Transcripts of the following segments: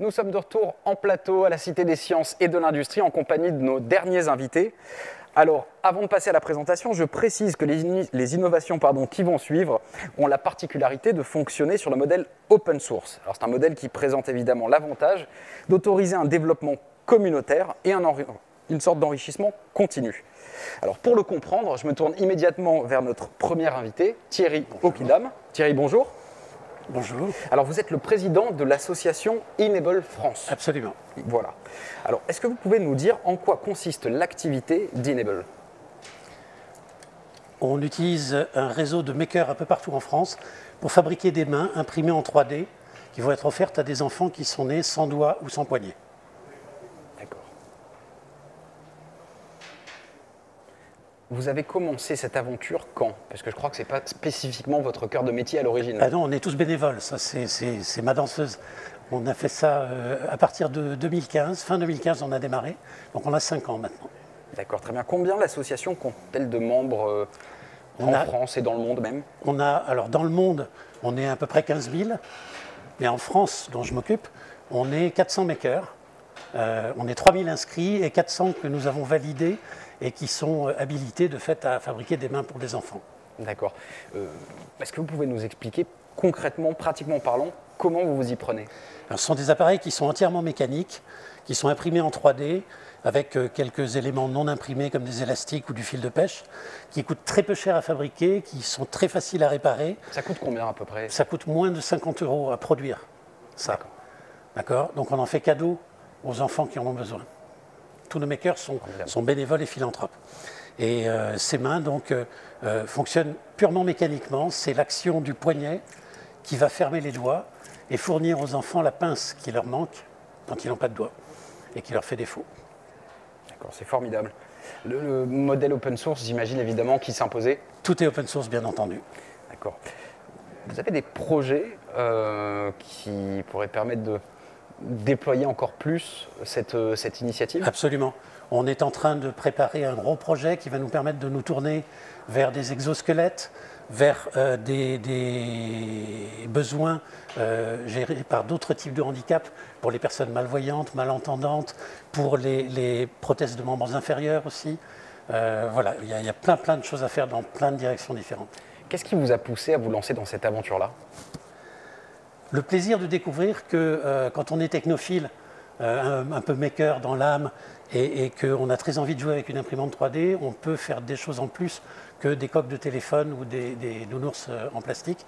Nous sommes de retour en plateau à la Cité des Sciences et de l'Industrie en compagnie de nos derniers invités. Alors, avant de passer à la présentation, je précise que les innovations qui vont suivre ont la particularité de fonctionner sur le modèle open source. Alors, c'est un modèle qui présente évidemment l'avantage d'autoriser un développement communautaire et une sorte d'enrichissement continu. Alors, pour le comprendre, je me tourne immédiatement vers notre premier invité, Thierry Oppidam. Thierry, bonjour. Bonjour. Alors, vous êtes le président de l'association Enable France. Absolument. Voilà. Alors, est-ce que vous pouvez nous dire en quoi consiste l'activité d'Enable ? On utilise un réseau de makers un peu partout en France pour fabriquer des mains imprimées en 3D qui vont être offertes à des enfants qui sont nés sans doigts ou sans poignet. D'accord. Vous avez commencé cette aventure quand ? Parce que je crois que ce n'est pas spécifiquement votre cœur de métier à l'origine. Ah non, on est tous bénévoles, ça c'est ma danseuse. On a fait ça à partir de 2015, fin 2015 on a démarré, donc on a 5 ans maintenant. D'accord, très bien. Combien l'association compte-t-elle de membres en France et dans le monde même ? Alors dans le monde, on est à peu près 15 000, mais en France, dont je m'occupe, on est 400 makers. On est 3 000 inscrits et 400 que nous avons validés et qui sont habilités de fait à fabriquer des mains pour des enfants. D'accord. Est-ce que vous pouvez nous expliquer concrètement, pratiquement parlant, comment vous vous y prenez ? Alors, ce sont des appareils qui sont entièrement mécaniques, qui sont imprimés en 3D, avec quelques éléments non imprimés comme des élastiques ou du fil de pêche, qui coûtent très peu cher à fabriquer, qui sont très faciles à réparer. Ça coûte combien à peu près ? Ça coûte moins de 50 € à produire, ça. D'accord. Donc on en fait cadeau aux enfants qui en ont besoin. Tous nos makers sont bénévoles et philanthropes. Et ces mains donc, fonctionnent purement mécaniquement. C'est l'action du poignet qui va fermer les doigts et fournir aux enfants la pince qui leur manque quand ils n'ont pas de doigts et qui leur fait défaut. D'accord, c'est formidable. Le modèle open source, j'imagine évidemment, qui s'imposait ? Tout est open source, bien entendu. D'accord. Vous avez des projets qui pourraient permettre de déployer encore plus cette initiative ? Absolument. On est en train de préparer un gros projet qui va nous permettre de nous tourner vers des exosquelettes, vers des besoins gérés par d'autres types de handicaps, pour les personnes malvoyantes, malentendantes, pour les prothèses de membres inférieurs aussi. Voilà, il y a plein de choses à faire dans plein de directions différentes. Qu'est-ce qui vous a poussé à vous lancer dans cette aventure-là ? Le plaisir de découvrir que quand on est technophile, un peu maker dans l'âme, et qu'on a très envie de jouer avec une imprimante 3D, on peut faire des choses en plus que des coques de téléphone ou des nounours en plastique,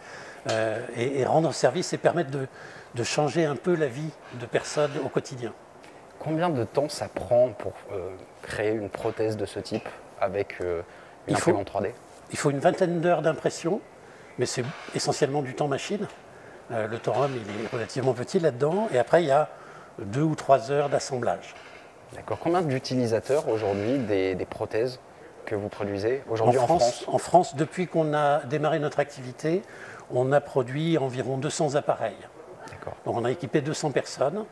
et rendre service et permettre de changer un peu la vie de personnes au quotidien. Combien de temps ça prend pour créer une prothèse de ce type avec une imprimante 3D ? Il faut une vingtaine d'heures d'impression, mais c'est essentiellement du temps machine. Le Torum, il est relativement petit là-dedans. Et après, il y a 2 ou 3 heures d'assemblage. D'accord. Combien d'utilisateurs aujourd'hui des prothèses que vous produisez aujourd'hui en France ? En France, depuis qu'on a démarré notre activité, on a produit environ 200 appareils. D'accord. Donc on a équipé 200 personnes.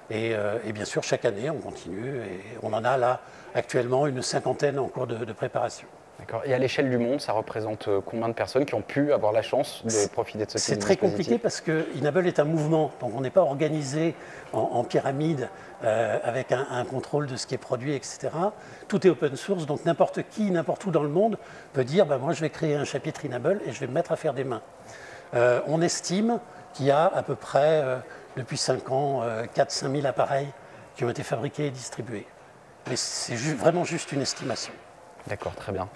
Et bien sûr, chaque année, on continue. Et on en a là actuellement une 50aine en cours de préparation. D'accord. Et à l'échelle du monde, ça représente combien de personnes qui ont pu avoir la chance de profiter de ce type de C'est très dispositif ? compliqué parce que Enable est un mouvement, donc on n'est pas organisé en pyramide avec un contrôle de ce qui est produit, etc. Tout est open source, donc n'importe qui, n'importe où dans le monde peut dire moi je vais créer un chapitre Enable et je vais me mettre à faire des mains. On estime qu'il y a à peu près, depuis 5 ans, 4-5 000 appareils qui ont été fabriqués et distribués. Mais c'est vraiment juste une estimation. D'accord, très bien.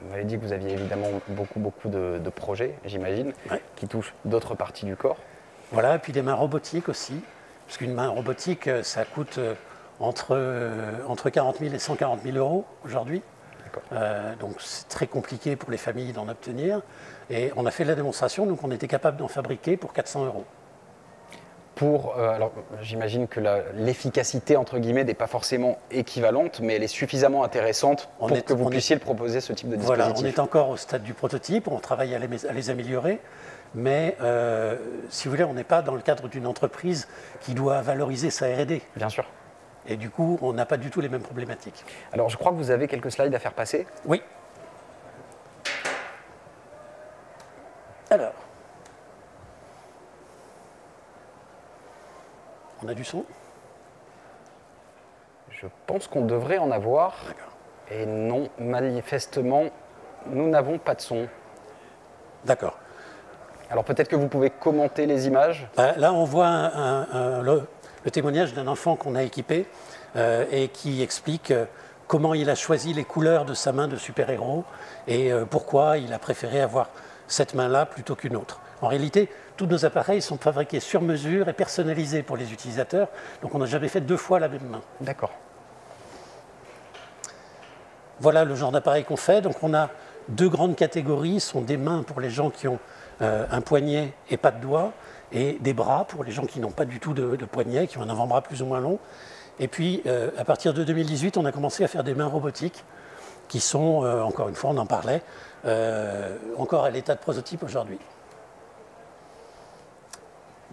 Vous m'avez dit que vous aviez évidemment beaucoup de projets, j'imagine, qui touchent d'autres parties du corps. Voilà, et puis des mains robotiques aussi, parce qu'une main robotique, ça coûte entre 40 000 et 140 000 € aujourd'hui. Donc c'est très compliqué pour les familles d'en obtenir. Et on a fait la démonstration, donc on était capable d'en fabriquer pour 400 €. Alors, j'imagine que l'efficacité, entre guillemets, n'est pas forcément équivalente, mais elle est suffisamment intéressante pour que vous puissiez proposer ce type de dispositif. Voilà, on est encore au stade du prototype, on travaille à les améliorer, mais si vous voulez, on n'est pas dans le cadre d'une entreprise qui doit valoriser sa R&D. Bien sûr. Et du coup, on n'a pas du tout les mêmes problématiques. Alors, je crois que vous avez quelques slides à faire passer. Oui. Alors. On a du son? Je pense qu'on devrait en avoir. Et non, manifestement, nous n'avons pas de son. D'accord. Alors peut-être que vous pouvez commenter les images. Là, on voit le témoignage d'un enfant qu'on a équipé et qui explique comment il a choisi les couleurs de sa main de super-héros et pourquoi il a préféré avoir cette main-là plutôt qu'une autre. En réalité, tous nos appareils sont fabriqués sur mesure et personnalisés pour les utilisateurs, donc on n'a jamais fait 2 fois la même main. D'accord. Voilà le genre d'appareil qu'on fait. Donc on a 2 grandes catégories. Ce sont des mains pour les gens qui ont un poignet et pas de doigts, et des bras pour les gens qui n'ont pas du tout de poignet, qui ont un avant-bras plus ou moins long. Et puis à partir de 2018, on a commencé à faire des mains robotiques qui sont, encore une fois, on en parlait, encore à l'état de prototype aujourd'hui.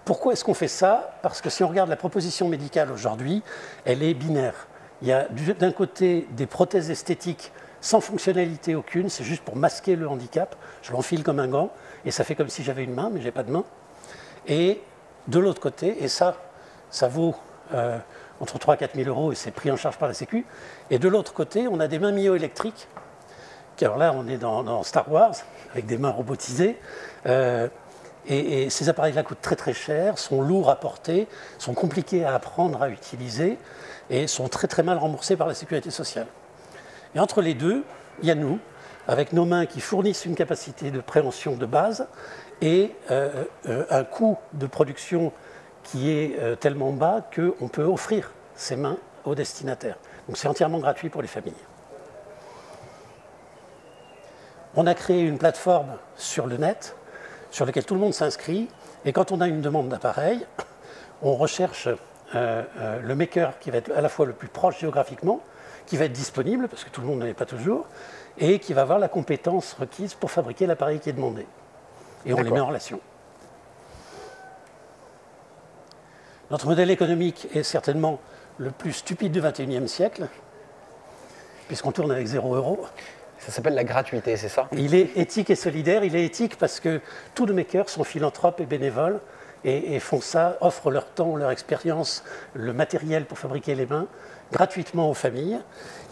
Pourquoi est-ce qu'on fait ça? Parce que si on regarde la proposition médicale aujourd'hui, elle est binaire. Il y a d'un côté des prothèses esthétiques sans fonctionnalité aucune, c'est juste pour masquer le handicap. Je l'enfile comme un gant et ça fait comme si j'avais une main, mais je n'ai pas de main. Et de l'autre côté, et ça vaut entre 3 000 et 4 000 euros et c'est pris en charge par la Sécu. Et de l'autre côté, on a des mains myoélectriques. Alors là, on est dans Star Wars, avec des mains robotisées. Et ces appareils-là coûtent très très cher, sont lourds à porter, sont compliqués à apprendre à utiliser et sont très très mal remboursés par la Sécurité sociale. Et entre les deux, il y a nous, avec nos mains qui fournissent une capacité de préhension de base et un coût de production qui est tellement bas qu'on peut offrir ces mains aux destinataires. Donc c'est entièrement gratuit pour les familles. On a créé une plateforme sur le net sur laquelle tout le monde s'inscrit et quand on a une demande d'appareil, on recherche le maker qui va être à la fois le plus proche géographiquement, qui va être disponible, parce que tout le monde ne l'est pas toujours, et qui va avoir la compétence requise pour fabriquer l'appareil qui est demandé. Et on les met en relation. Notre modèle économique est certainement le plus stupide du XXIe siècle, puisqu'on tourne avec 0 €. Ça s'appelle la gratuité, c'est ça? Il est éthique et solidaire. Il est éthique parce que tous les makers sont philanthropes et bénévoles et font ça, offrent leur temps, leur expérience, le matériel pour fabriquer les mains gratuitement aux familles.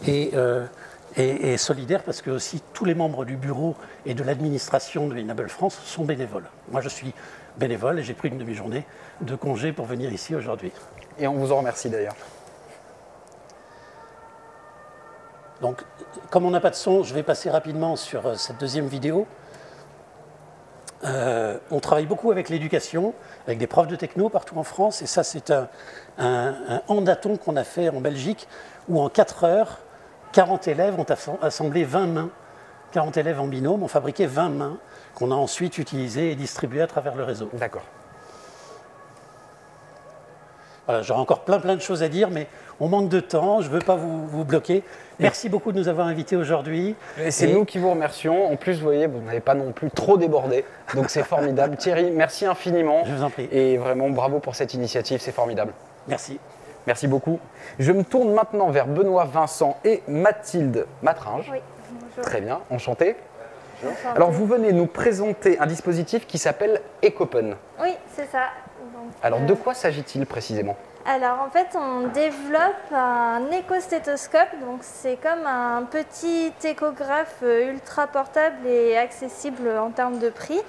Et solidaire parce que aussi tous les membres du bureau et de l'administration de Enable France sont bénévoles. Moi, je suis bénévole et j'ai pris une demi-journée de congé pour venir ici aujourd'hui. Et on vous en remercie d'ailleurs. Donc, comme on n'a pas de son, je vais passer rapidement sur cette deuxième vidéo. On travaille beaucoup avec l'éducation, avec des profs de techno partout en France. Et ça, c'est un handathon qu'on a fait en Belgique, où en 4 heures, 40 élèves ont assemblé 20 mains. 40 élèves en binôme ont fabriqué 20 mains qu'on a ensuite utilisées et distribuées à travers le réseau. D'accord. Voilà, j'aurais encore plein de choses à dire, mais on manque de temps, je ne veux pas vous bloquer. Merci beaucoup de nous avoir invités aujourd'hui. Et c'est nous qui vous remercions. En plus, vous voyez, vous n'avez pas non plus trop débordé, donc c'est formidable. Thierry, merci infiniment. Je vous en prie. Et vraiment, bravo pour cette initiative, c'est formidable. Merci. Merci beaucoup. Je me tourne maintenant vers Benoît Vincent et Mathilde Matringe. Oui, bonjour. Très bien, enchanté. Enchantée. Alors, vous venez nous présenter un dispositif qui s'appelle Ecopen. Oui, c'est ça. Donc, Alors, de quoi s'agit-il précisément? Alors, en fait, on développe un éco-stéthoscope. Donc, c'est comme un petit échographe ultra portable et accessible en termes de prix,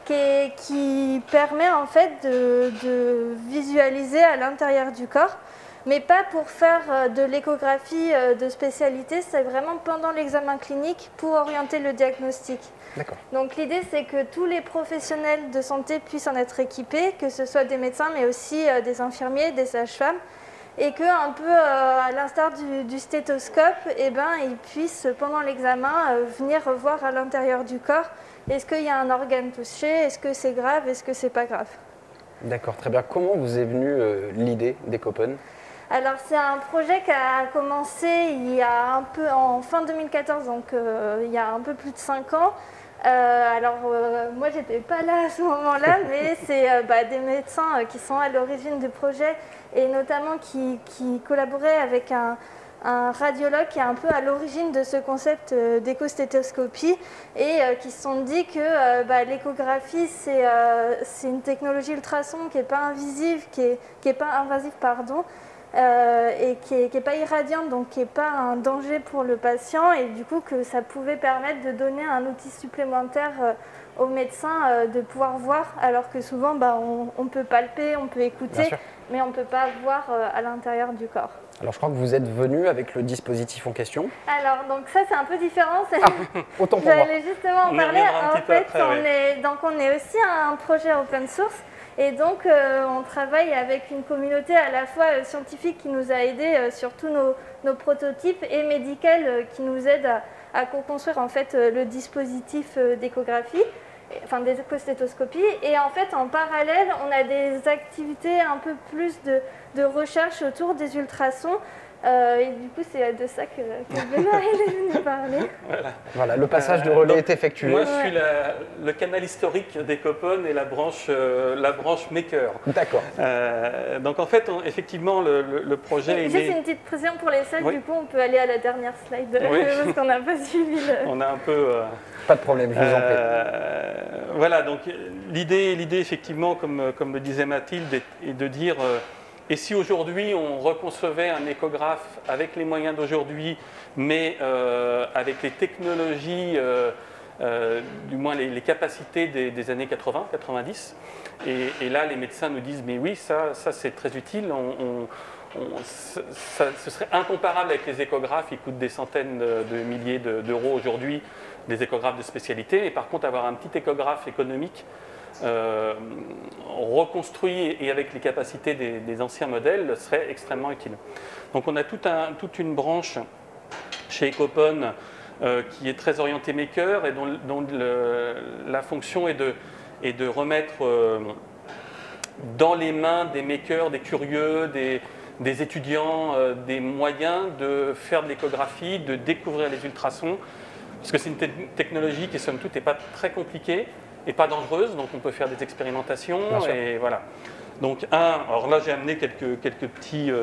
qui permet en fait de visualiser à l'intérieur du corps, mais pas pour faire de l'échographie de spécialité, c'est vraiment pendant l'examen clinique pour orienter le diagnostic. D'accord. Donc l'idée, c'est que tous les professionnels de santé puissent en être équipés, que ce soit des médecins, mais aussi des infirmiers, des sages-femmes, et que, un peu à l'instar du stéthoscope, eh ben, ils puissent, pendant l'examen, venir voir à l'intérieur du corps, est-ce qu'il y a un organe touché, est-ce que c'est grave, est-ce que c'est pas grave. D'accord, très bien. Comment vous est venue l'idée d'Ecopen? Alors c'est un projet qui a commencé il y a un peu en fin 2014, donc il y a un peu plus de 5 ans. Moi j'étais pas là à ce moment-là, mais c'est des médecins qui sont à l'origine du projet et notamment qui collaboraient avec un un radiologue qui est un peu à l'origine de ce concept d'échostéthoscopie et qui se sont dit que l'échographie, c'est une technologie ultrason qui n'est pas invasive, et qui est pas irradiante, donc qui n'est pas un danger pour le patient, et du coup que ça pouvait permettre de donner un outil supplémentaire aux médecins de pouvoir voir, alors que souvent on peut palper, on peut écouter, mais on ne peut pas voir à l'intérieur du corps. Alors je crois que vous êtes venu avec le dispositif en question. Alors donc ça c'est un peu différent. Autant pour moi. J'allais justement en parler. En fait, on est aussi un projet open source. Et donc, on travaille avec une communauté à la fois scientifique qui nous a aidés sur tous nos prototypes et médicale qui nous aide à co-construire en fait, le dispositif d'échographie, enfin d'échostéthoscopie. Et en fait, en parallèle, on a des activités un peu plus de recherche autour des ultrasons. Et du coup, c'est de ça que Benoît est venu parler. Voilà, le passage de relais est effectué. Moi, je suis le canal historique d'Ecopon et la branche Maker. D'accord. Donc, en fait, effectivement, le projet est... Juste une petite précision pour les salles, du coup, on peut aller à la dernière slide, parce qu'on n'a pas suivi On a un peu... Pas de problème, je vous en prie. Voilà, donc l'idée, effectivement, comme le disait Mathilde, est de dire... Et si aujourd'hui on reconcevait un échographe avec les moyens d'aujourd'hui, mais avec les technologies, du moins les capacités des années 80, 90, et là les médecins nous disent mais oui, ça c'est très utile, ce serait incomparable avec les échographes, ils coûtent des centaines de milliers d'euros aujourd'hui, des échographes de spécialité, et par contre avoir un petit échographe économique, reconstruit et avec les capacités des anciens modèles serait extrêmement utile. Donc on a toute une branche chez Ecopon qui est très orientée maker et dont la fonction est de remettre dans les mains des makers, des curieux, des étudiants, des moyens de faire de l'échographie, de découvrir les ultrasons, parce que c'est une technologie qui somme toute n'est pas très compliquée et pas dangereuse, donc on peut faire des expérimentations, et voilà. Donc alors là j'ai amené quelques petits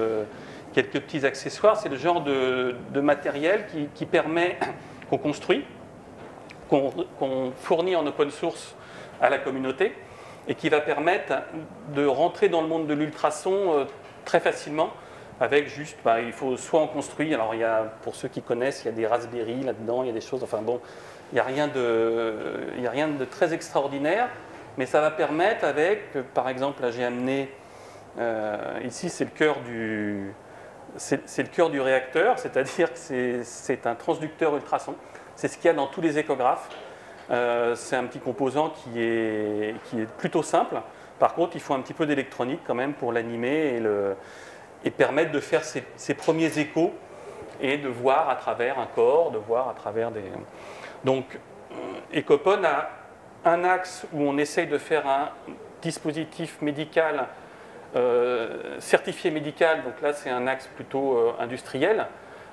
accessoires, c'est le genre de matériel qui permet, qu'on construit, qu'on fournit en open source à la communauté, et qui va permettre de rentrer dans le monde de l'ultrason très facilement, avec juste, il faut soit en construire, alors pour ceux qui connaissent, il y a des Raspberry là-dedans, il y a des choses, enfin bon, il n'y a rien de très extraordinaire, mais ça va permettre avec, par exemple, là j'ai amené, ici c'est le cœur du réacteur, c'est-à-dire que c'est un transducteur ultrason, c'est ce qu'il y a dans tous les échographes, c'est un petit composant qui est plutôt simple, par contre il faut un petit peu d'électronique quand même pour l'animer et permettre de faire ses premiers échos et de voir à travers un corps, de voir à travers des... Donc, Ecopon a un axe où on essaye de faire un dispositif médical, certifié médical, donc là c'est un axe plutôt industriel,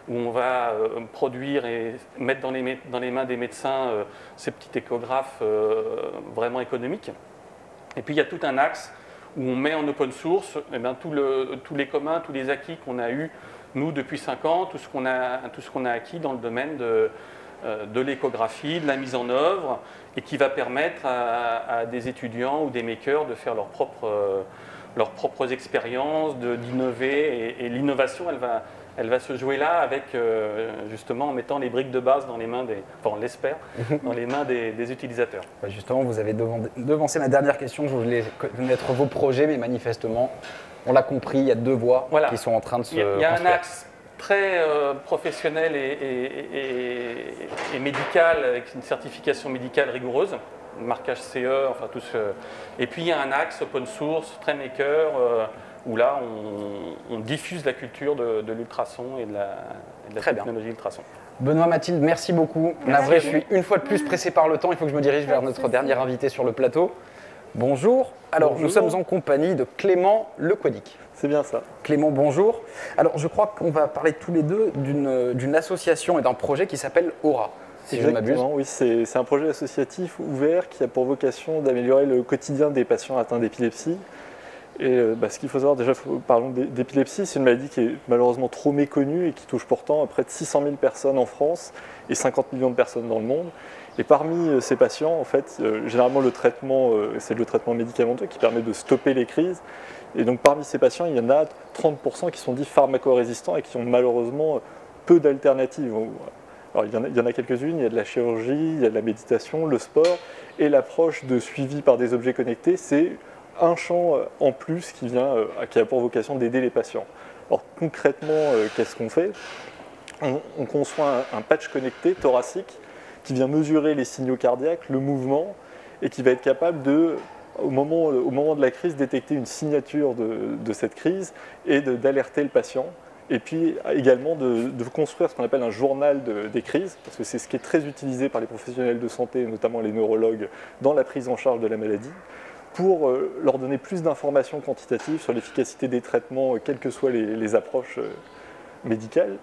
où on va produire et mettre dans les mains des médecins ces petits échographes vraiment économiques. Et puis il y a tout un axe où on met en open source tous les communs, tous les acquis qu'on a eus, nous, depuis 5 ans, tout ce qu'on a acquis dans le domaine de l'échographie, de la mise en œuvre, et qui va permettre à des étudiants ou des makers de faire leurs propres expériences, d'innover, et l'innovation, elle va se jouer là avec, justement, en mettant les briques de base dans les mains on l'espère, dans les mains des utilisateurs. Justement, vous avez devancé ma dernière question, je voulais connaître vos projets, mais manifestement, on l'a compris, il y a 2 voies qui sont en train de se construire. Il y a un axe très professionnel et médical, avec une certification médicale rigoureuse, marquage CE, enfin tout ce... Et puis il y a un axe open source, très maker, où là on diffuse la culture de l'ultrason et de la technologie ultrason. Benoît, Mathilde, merci beaucoup. Navré, je suis une fois de plus pressé par le temps, il faut que je me dirige vers notre dernier invité sur le plateau. Bonjour. Alors, nous sommes en compagnie de Clément Lequodic. C'est bien ça. Clément, bonjour. Alors, je crois qu'on va parler tous les deux d'une association et d'un projet qui s'appelle Aura, si je ne m'abuse. Oui, c'est un projet associatif ouvert qui a pour vocation d'améliorer le quotidien des patients atteints d'épilepsie. Et ce qu'il faut savoir, déjà, parlons d'épilepsie, c'est une maladie qui est malheureusement trop méconnue et qui touche pourtant près de 600 000 personnes en France et 50 millions de personnes dans le monde. Et parmi ces patients, en fait, généralement le traitement, c'est le traitement médicamenteux qui permet de stopper les crises. Et donc parmi ces patients, il y en a 30% qui sont dits pharmacorésistants et qui ont malheureusement peu d'alternatives. Alors il y en a quelques-unes, il y a de la chirurgie, il y a de la méditation, le sport, et l'approche de suivi par des objets connectés, c'est un champ en plus qui a pour vocation d'aider les patients. Alors concrètement, qu'est-ce qu'on fait? On conçoit un patch connecté thoracique qui vient mesurer les signaux cardiaques, le mouvement, et qui va être capable de, au moment de la crise, détecter une signature de cette crise et d'alerter le patient. Et puis également de construire ce qu'on appelle un journal des crises, parce que c'est ce qui est très utilisé par les professionnels de santé, notamment les neurologues, dans la prise en charge de la maladie, pour leur donner plus d'informations quantitatives sur l'efficacité des traitements, quelles que soient les approches médicales.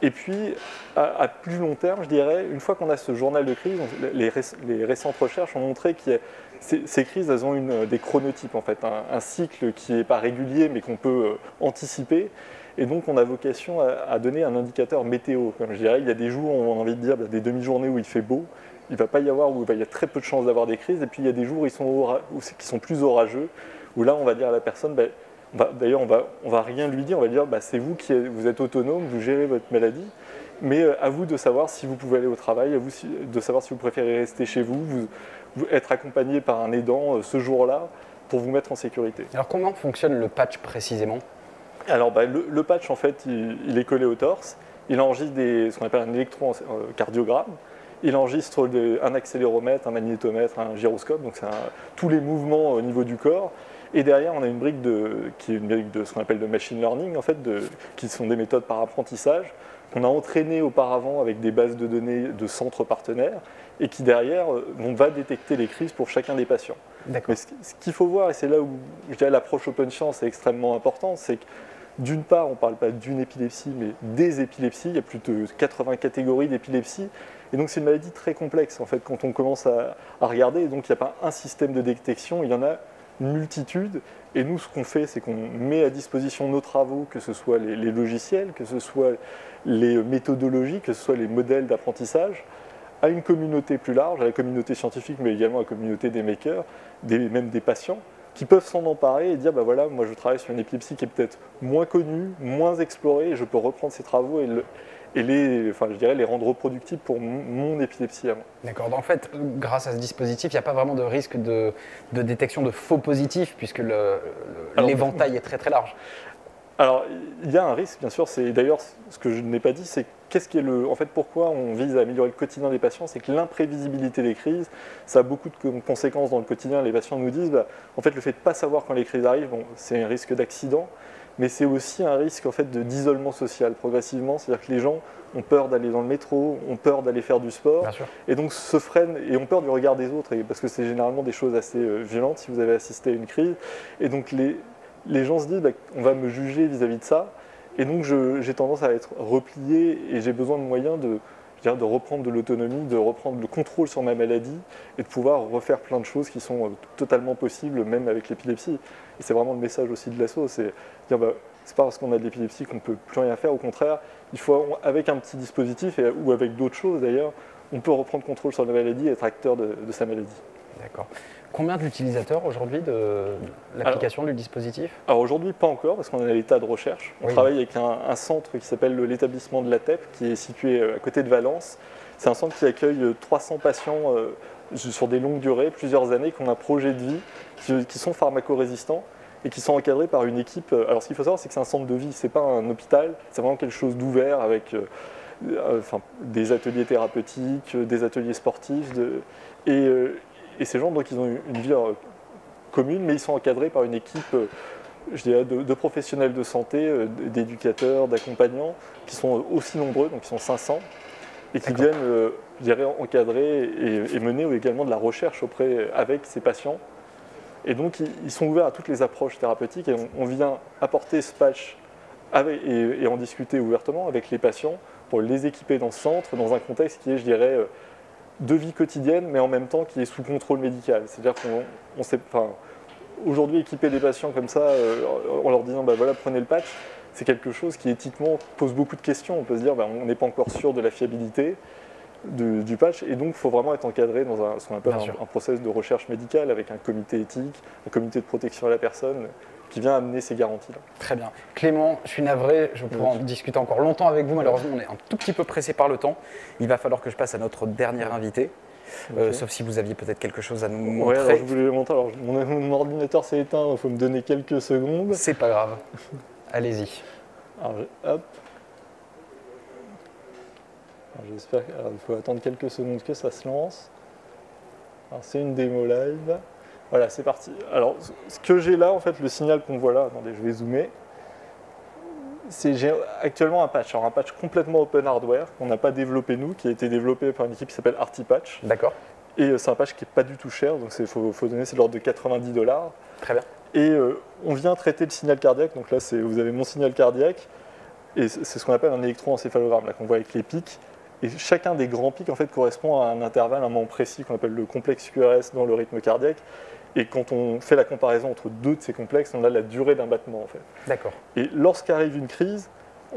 Et puis, à plus long terme, je dirais, une fois qu'on a ce journal de crise, les récentes recherches ont montré que ces crises, elles ont des chronotypes, en fait, un cycle qui n'est pas régulier, mais qu'on peut anticiper. Et donc, on a vocation à donner un indicateur météo. Comme je dirais, il y a des jours où on a envie de dire, des demi-journées où il fait beau, il ne va pas y avoir, où il y a très peu de chances d'avoir des crises. Et puis, il y a des jours qui sont plus orageux, où là, on va dire à la personne, d'ailleurs, on va rien lui dire, on va dire c'est vous vous êtes autonome, vous gérez votre maladie, mais à vous de savoir si vous pouvez aller au travail, à vous de savoir si vous préférez rester chez vous être accompagné par un aidant ce jour-là pour vous mettre en sécurité. Alors comment fonctionne le patch précisément? Alors le patch, en fait, il est collé au torse, il enregistre ce qu'on appelle un électrocardiogramme, il enregistre un accéléromètre, un magnétomètre, un gyroscope, donc c'est tous les mouvements au niveau du corps. Et derrière, on a une brique qui est une brique de ce qu'on appelle de machine learning, en fait, qui sont des méthodes par apprentissage, qu'on a entraînées auparavant avec des bases de données de centres partenaires, et qui derrière, on va détecter les crises pour chacun des patients. Mais ce qu'il faut voir, et c'est là où je dirais l'approche open science est extrêmement importante, c'est que d'une part, on ne parle pas d'une épilepsie, mais des épilepsies. Il y a plus de 80 catégories d'épilepsie. Et donc, c'est une maladie très complexe, en fait, quand on commence à regarder. Et donc, il n'y a pas un système de détection, il y en a une multitude. Et nous, ce qu'on fait, c'est qu'on met à disposition nos travaux, que ce soit les logiciels, que ce soit les méthodologies, que ce soit les modèles d'apprentissage, à une communauté plus large, à la communauté scientifique, mais également à la communauté des makers, même des patients, qui peuvent s'en emparer et dire, voilà, moi je travaille sur une épilepsie qui est peut-être moins connue, moins explorée, et je peux reprendre ces travaux et les rendre reproductibles pour mon épilepsie à moi. D'accord. En fait, grâce à ce dispositif, il n'y a pas vraiment de risque de détection de faux positifs, puisque l'éventail est très très large. Alors, il y a un risque, bien sûr. C'est d'ailleurs ce que je n'ai pas dit, c'est en fait, pourquoi on vise à améliorer le quotidien des patients, c'est que l'imprévisibilité des crises, ça a beaucoup de conséquences dans le quotidien. Les patients nous disent, en fait, le fait de ne pas savoir quand les crises arrivent, c'est un risque d'accident, mais c'est aussi un risque en fait d'isolement social progressivement. C'est-à-dire que les gens ont peur d'aller dans le métro, ont peur d'aller faire du sport, et donc se freinent et ont peur du regard des autres, parce que c'est généralement des choses assez violentes si vous avez assisté à une crise. Et donc les gens se disent, on va me juger vis-à-vis de ça, et donc j'ai tendance à être replié et j'ai besoin de moyens de reprendre de l'autonomie, de reprendre le contrôle sur ma maladie et de pouvoir refaire plein de choses qui sont totalement possibles, même avec l'épilepsie. Et c'est vraiment le message aussi de l'asso, c'est dire c'est pas parce qu'on a de l'épilepsie qu'on ne peut plus rien faire, au contraire, il faut, avec un petit dispositif ou avec d'autres choses d'ailleurs, on peut reprendre contrôle sur la maladie et être acteur de sa maladie. D'accord. Combien d'utilisateurs aujourd'hui de l'application du dispositif? Alors aujourd'hui, pas encore, parce qu'on est à l'état de recherche. On travaille avec un centre qui s'appelle l'établissement de la TEP, qui est situé à côté de Valence. C'est un centre qui accueille 300 patients sur des longues durées, plusieurs années, qui ont un projet de vie, qui sont pharmacorésistants et qui sont encadrés par une équipe. Alors ce qu'il faut savoir, c'est que c'est un centre de vie, c'est pas un hôpital, c'est vraiment quelque chose d'ouvert avec des ateliers thérapeutiques, des ateliers sportifs, et ces gens, donc, ils ont une vie commune, mais ils sont encadrés par une équipe, je dirais, de professionnels de santé, d'éducateurs, d'accompagnants, qui sont aussi nombreux, donc ils sont 500, et qui viennent, je dirais, encadrer et mener également de la recherche avec ces patients. Et donc, ils sont ouverts à toutes les approches thérapeutiques, et on vient apporter ce patch et en discuter ouvertement avec les patients pour les équiper dans ce centre, dans un contexte qui est, je dirais, de vie quotidienne, mais en même temps qui est sous contrôle médical. C'est-à-dire aujourd'hui, équiper des patients comme ça, en leur disant, voilà, prenez le patch, c'est quelque chose qui éthiquement pose beaucoup de questions. On peut se dire, on n'est pas encore sûr de la fiabilité du patch, et donc il faut vraiment être encadré dans ce qu'on appelle un process de recherche médicale avec un comité éthique, un comité de protection à la personne qui vient amener ces garanties-là. Très bien. Clément, je suis navré, je pourrais en discuter encore longtemps avec vous. Malheureusement, on est un tout petit peu pressé par le temps. Il va falloir que je passe à notre dernier invité. Sauf si vous aviez peut-être quelque chose à nous montrer. Alors je voulais montrer. Alors, mon ordinateur s'est éteint, il faut me donner quelques secondes. C'est pas grave. Allez-y. Alors, hop. J'espère qu'il faut attendre quelques secondes que ça se lance. Alors, c'est une démo live. Voilà, c'est parti. Alors, ce que j'ai là, en fait, le signal qu'on voit là, attendez, je vais zoomer. J'ai actuellement un patch. Alors, un patch complètement open hardware qu'on n'a pas développé nous, qui a été développé par une équipe qui s'appelle ArtiPatch. D'accord. Et c'est un patch qui n'est pas du tout cher, donc il faut donner, c'est de l'ordre de 90$. Très bien. Et on vient traiter le signal cardiaque. Donc là, vous avez mon signal cardiaque. Et c'est ce qu'on appelle un électroencéphalogramme, là, qu'on voit avec les pics. Et chacun des grands pics en fait, correspond à un intervalle, un moment précis qu'on appelle le complexe QRS dans le rythme cardiaque. Et quand on fait la comparaison entre deux de ces complexes, on a la durée d'un battement. En fait. D'accord. Et lorsqu'arrive une crise,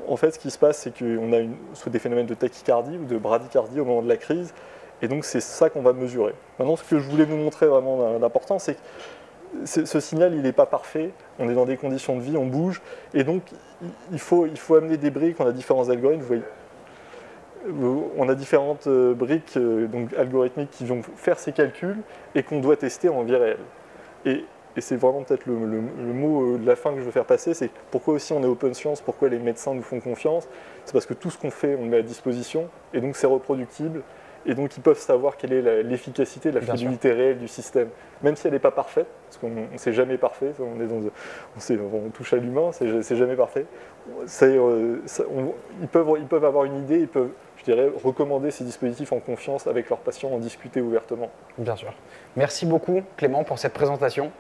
en fait, ce qui se passe, c'est qu'on a soit des phénomènes de tachycardie ou de bradycardie au moment de la crise. Et donc, c'est ça qu'on va mesurer. Maintenant, ce que je voulais vous montrer vraiment d'important, c'est que ce signal, il n'est pas parfait. On est dans des conditions de vie, on bouge. Et donc, il faut amener des briques. On a différents algorithmes. Vous voyez, on a différentes briques donc algorithmiques qui vont faire ces calculs et qu'on doit tester en vie réelle. Et c'est vraiment peut-être le mot de la fin que je veux faire passer, c'est pourquoi aussi on est open science, pourquoi les médecins nous font confiance. C'est parce que tout ce qu'on fait, on le met à disposition, et donc c'est reproductible, et donc ils peuvent savoir quelle est l'efficacité, la fiabilité réelle du système, même si elle n'est pas parfaite, parce qu'on ne sait jamais parfait, on touche à l'humain, c'est jamais parfait. Ils peuvent avoir une idée, ils peuvent, je dirais, recommander ces dispositifs en confiance avec leurs patients, en discuter ouvertement. Bien sûr. Merci beaucoup Clément pour cette présentation.